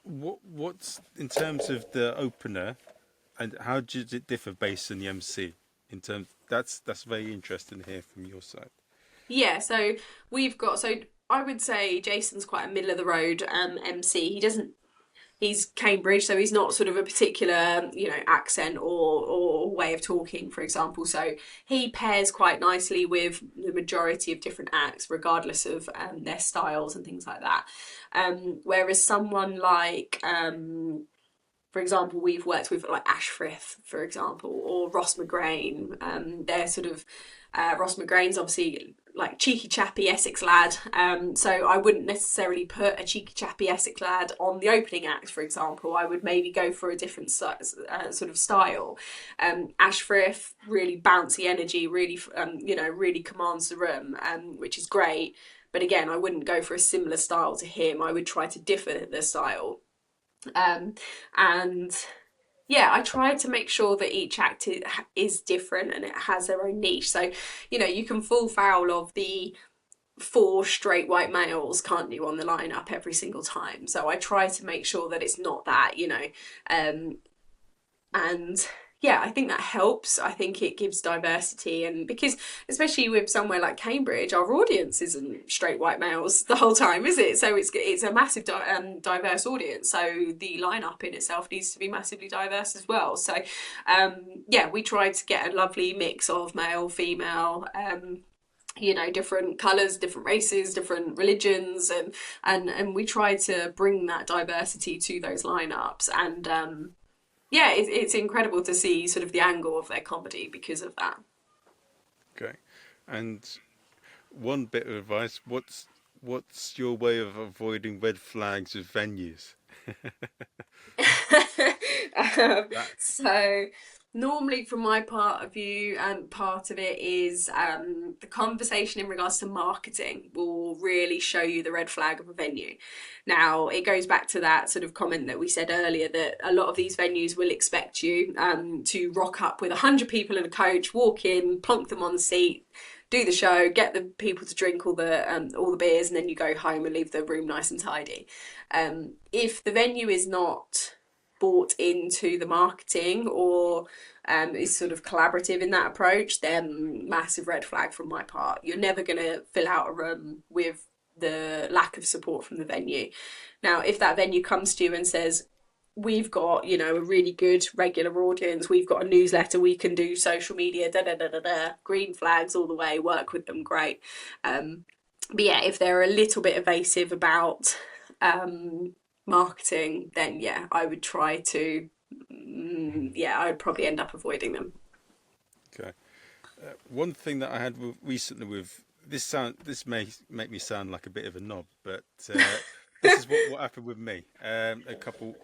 what's in terms of the opener, and how does it differ based on the MC? In terms, that's very interesting to hear from your side. Yeah, so I would say Jason's quite a middle of the road MC. He's Cambridge, so he's not sort of a particular, accent or way of talking, for example. So he pairs quite nicely with the majority of different acts, regardless of their styles and things like that. Whereas someone like for example, we've worked with like Ash Frith, for example, or Ross McGrain. They're sort of Ross McGrain's obviously like cheeky chappy Essex lad. So I wouldn't necessarily put a cheeky chappy Essex lad on the opening act, for example. I would maybe go for a different sort of style. Ashfrith, really bouncy energy, really really commands the room, which is great. But again, I wouldn't go for a similar style to him. I would try to differ the style. And yeah, I try to make sure that each act is different and it has their own niche. So, you can fall foul of the four straight white males, can't you, on the lineup every single time. So I try to make sure that it's not that. And yeah, I think that helps. I think it gives diversity, and because especially with somewhere like Cambridge, our audience isn't straight white males the whole time, is it? So it's a massive diverse audience. So the lineup in itself needs to be massively diverse as well. So yeah, we tried to get a lovely mix of male, female. Different colours, different races, different religions, and we try to bring that diversity to those lineups. And yeah, it's incredible to see sort of the angle of their comedy because of that. Okay. And one bit of advice: what's your way of avoiding red flags with venues? um, That so normally from my part of view, part of it is the conversation in regards to marketing will really show you the red flag of a venue. Now it goes back to that sort of comment that we said earlier, that a lot of these venues will expect you to rock up with 100 people in a coach, walk in, plonk them on the seat, do the show, get the people to drink all the beers, and then you go home and leave the room nice and tidy. If the venue is not bought into the marketing, or is sort of collaborative in that approach, then massive red flag from my part. You're never going to fill out a room with the lack of support from the venue. Now, if that venue comes to you and says, we've got, a really good regular audience, we've got a newsletter, we can do social media, da da da da da, green flags all the way, work with them, great. But yeah, if they're a little bit evasive about marketing, then yeah, I would try to, I would probably end up avoiding them. okay. One thing that I had recently with this may make me sound like a bit of a knob, but this is what happened with me. A couple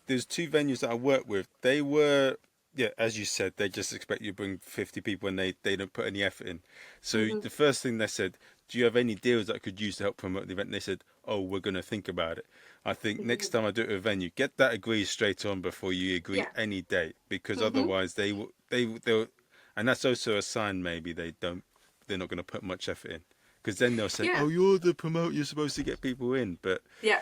There's two venues that I work with. They were, yeah, as you said, they just expect you to bring 50 people and they don't put any effort in. So Mm-hmm. the first thing they said, do you have any deals that I could use to help promote the event? And they said, oh, we're going to think about it. I think next time I do it at a venue, get that agreed straight on before you agree Yeah. any date, because Mm-hmm. otherwise they'll, and that's also a sign maybe they're not going to put much effort in. Because then they'll say, Yeah. oh, you're the promoter, you're supposed to get people in. But Yeah.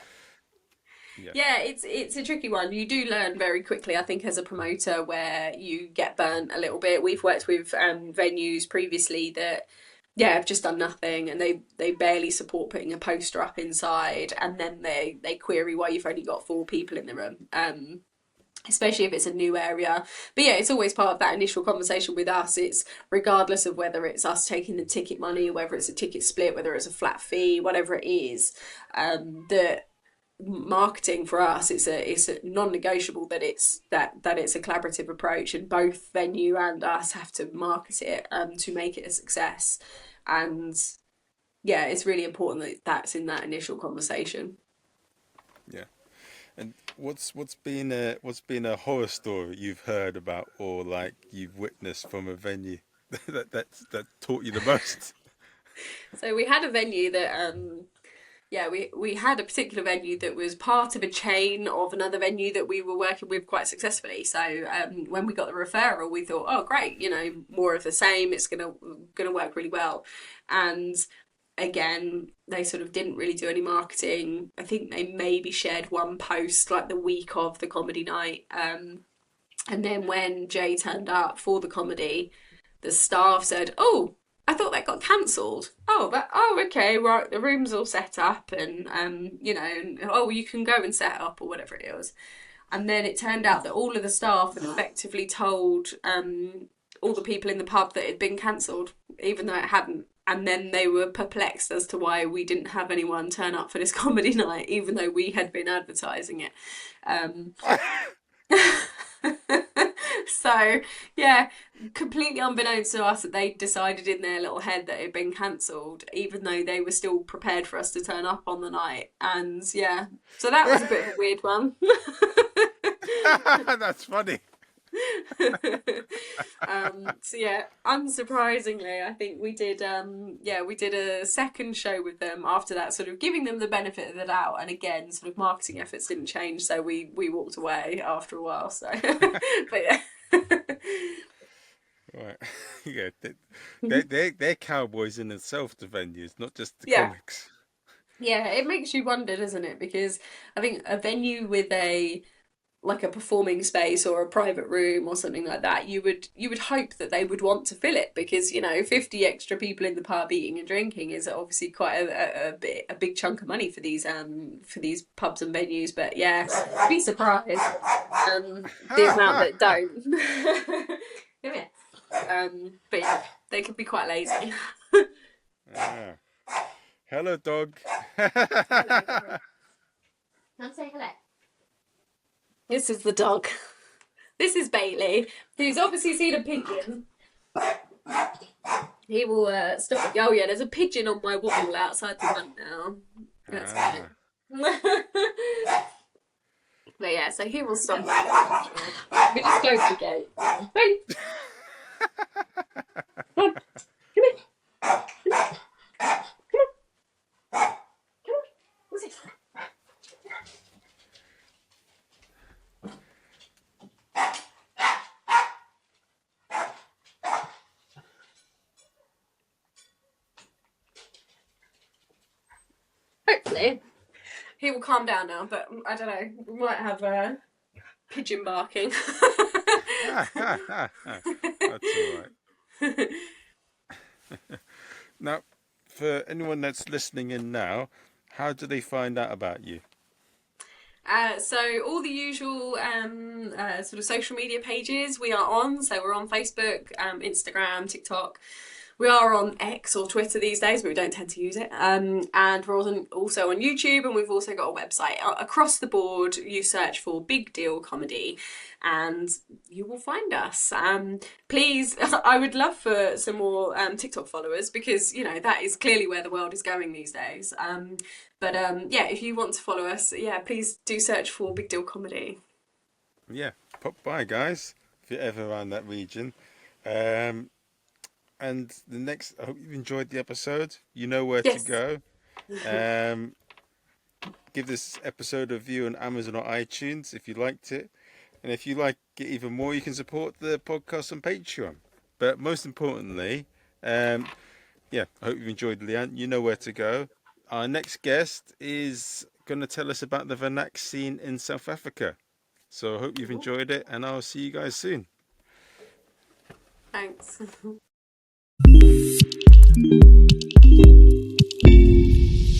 yeah, Yeah, it's a tricky one. You do learn very quickly, I think, as a promoter, where you get burnt a little bit. We've worked with venues previously that, yeah, have just done nothing, and they barely support putting a poster up inside, and then they query why you've only got four people in the room. Especially if it's a new area. But yeah, it's always part of that initial conversation with us. It's regardless of whether it's us taking the ticket money, whether it's a ticket split, whether it's a flat fee, whatever it is, that marketing for us, it's a non-negotiable that it's a collaborative approach, and both venue and us have to market it to make it a success. And yeah, it's really important that that's in that initial conversation. yeah. And what's been a horror story you've heard about or like you've witnessed from a venue that taught you the most? So we had a venue that yeah, we had a particular venue that was part of a chain of another venue that we were working with quite successfully. So when we got the referral, we thought, oh great, more of the same. It's gonna work really well. And again, they sort of didn't really do any marketing. I think they maybe shared one post like the week of the comedy night. And then when Jay turned up for the comedy, the staff said, "Oh, I thought that got cancelled. Oh, okay, right. The room's all set up, and and, oh, you can go and set up or whatever it was." And then it turned out that all of the staff had effectively told all the people in the pub that it had been cancelled, even though it hadn't. And then they were perplexed as to why we didn't have anyone turn up for this comedy night, even though we had been advertising it. Um, So, yeah, completely unbeknownst to us that they decided in their little head that it had been cancelled, even though they were still prepared for us to turn up on the night. And yeah, so that was a bit of a weird one. That's funny. So yeah, unsurprisingly, I think we did we did a second show with them after that, sort of giving them the benefit of the doubt, and again, sort of marketing efforts didn't change, so we walked away after a while. So, but yeah. Right. Yeah, they're cowboys in themselves, the venues, not just the Yeah. comics. Yeah, it makes you wonder, doesn't it? Because I think a venue with a like a performing space or a private room or something like that, you would hope that they would want to fill it because 50 extra people in the pub eating and drinking is obviously quite a big chunk of money for these pubs and venues. But yeah, I'd be surprised the amount that don't. Come here. But yeah, they could be quite lazy. Ah. Hello, dog. Hello, come say hello. This is the dog. This is Bailey, who's obviously seen a pigeon. He will stop. Oh yeah, there's a pigeon on my wall outside the front now. That's Ah. good. But yeah, so he will stop. We just close the gate. Hey, come on, come here, come on, come on. What's it? Hopefully, he will calm down now. But I don't know. We might have pigeon barking. That's all right. Now, for anyone that's listening in now, how do they find out about you? So all the usual sort of social media pages we are on. So we're on Facebook, Instagram, TikTok. We are on X or Twitter these days, but we don't tend to use it. And we're also on YouTube, and we've also got a website. Across the board, you search for Big Deal Comedy, and you will find us. Please, I would love for some more TikTok followers because that is clearly where the world is going these days. But yeah, if you want to follow us, yeah, please do search for Big Deal Comedy. Yeah, pop by, guys, if you're ever around that region. Um, and I hope you've enjoyed the episode. You know where to Yes. go. Um, give this episode a review on Amazon or iTunes if you liked it. And if you like it even more, you can support the podcast on Patreon. But most importantly, yeah, I hope you've enjoyed, Leanne. You know where to go. Our next guest is going to tell us about the Vernac scene in South Africa. So I hope you've enjoyed it, and I'll see you guys soon. Thanks.